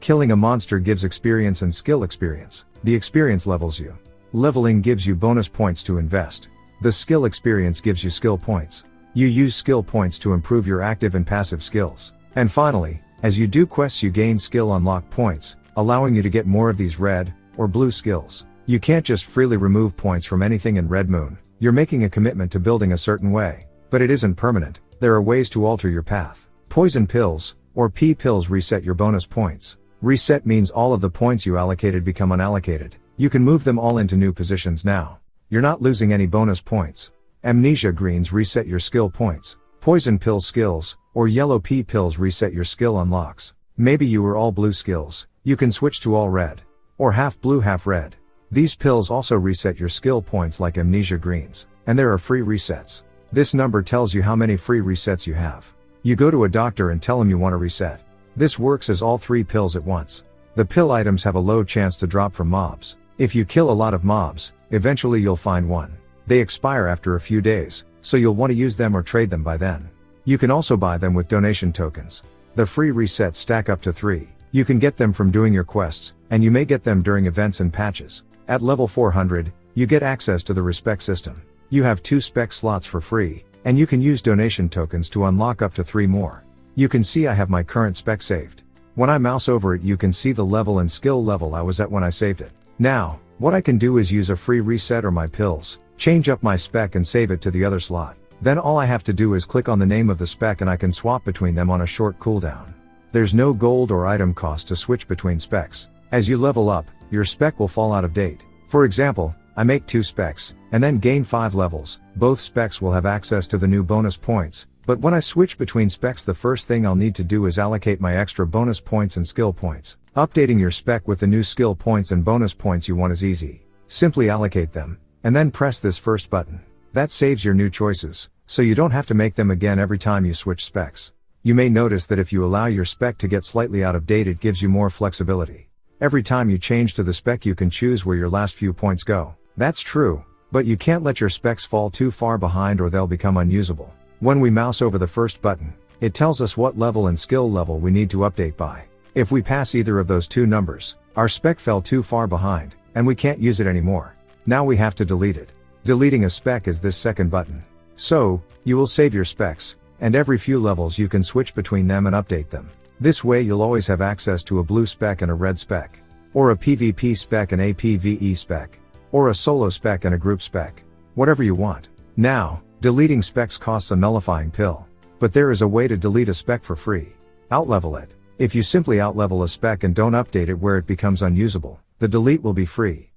Killing a monster gives experience and skill experience. The experience levels you. Leveling gives you bonus points to invest. The skill experience gives you skill points. You use skill points to improve your active and passive skills. And finally, as you do quests you gain skill unlock points, allowing you to get more of these red or blue skills. You can't just freely remove points from anything in Red Moon. You're making a commitment to building a certain way. But it isn't permanent. There are ways to alter your path. Poison pills, or ppills, reset your bonus points. Reset means all of the points you allocated become unallocated. You can move them all into new positions now. You're not losing any bonus points. Amnesia greens reset your skill points. Poison pill skills, or yellow ppills, reset your skill unlocks. Maybe you were all blue skills. You can switch to all red. Or half blue half red. These pills also reset your skill points like amnesia greens. And there are free resets. This number tells you how many free resets you have. You go to a doctor and tell him you want to reset. This works as all 3 pills at once. The pill items have a low chance to drop from mobs. If you kill a lot of mobs, eventually you'll find one. They expire after a few days, so you'll want to use them or trade them by then. You can also buy them with donation tokens. The free resets stack up to 3. You can get them from doing your quests, and you may get them during events and patches. At level 400, you get access to the Respect system. You have 2 spec slots for free, and you can use donation tokens to unlock up to 3 more. You can see I have my current spec saved. When I mouse over it you can see the level and skill level I was at when I saved it. Now, what I can do is use a free reset or my pills, change up my spec and save it to the other slot. Then all I have to do is click on the name of the spec and I can swap between them on a short cooldown. There's no gold or item cost to switch between specs. As you level up, your spec will fall out of date. For example, I make 2 specs, and then gain 5 levels. Both specs will have access to the new bonus points, but when I switch between specs the first thing I'll need to do is allocate my extra bonus points and skill points. Updating your spec with the new skill points and bonus points you want is easy. Simply allocate them, and then press this first button. That saves your new choices, so you don't have to make them again every time you switch specs. You may notice that if you allow your spec to get slightly out of date it gives you more flexibility. Every time you change to the spec you can choose where your last few points go. That's true, but you can't let your specs fall too far behind or they'll become unusable. When we mouse over the first button, it tells us what level and skill level we need to update by. If we pass either of those 2 numbers, our spec fell too far behind, and we can't use it anymore. Now we have to delete it. Deleting a spec is this second button. So, you will save your specs, and every few levels you can switch between them and update them. This way you'll always have access to a blue spec and a red spec, or a PvP spec and a PvE spec, or a solo spec and a group spec. Whatever you want. Now, deleting specs costs a nullifying pill. But there is a way to delete a spec for free. Outlevel it. If you simply outlevel a spec and don't update it where it becomes unusable, the delete will be free.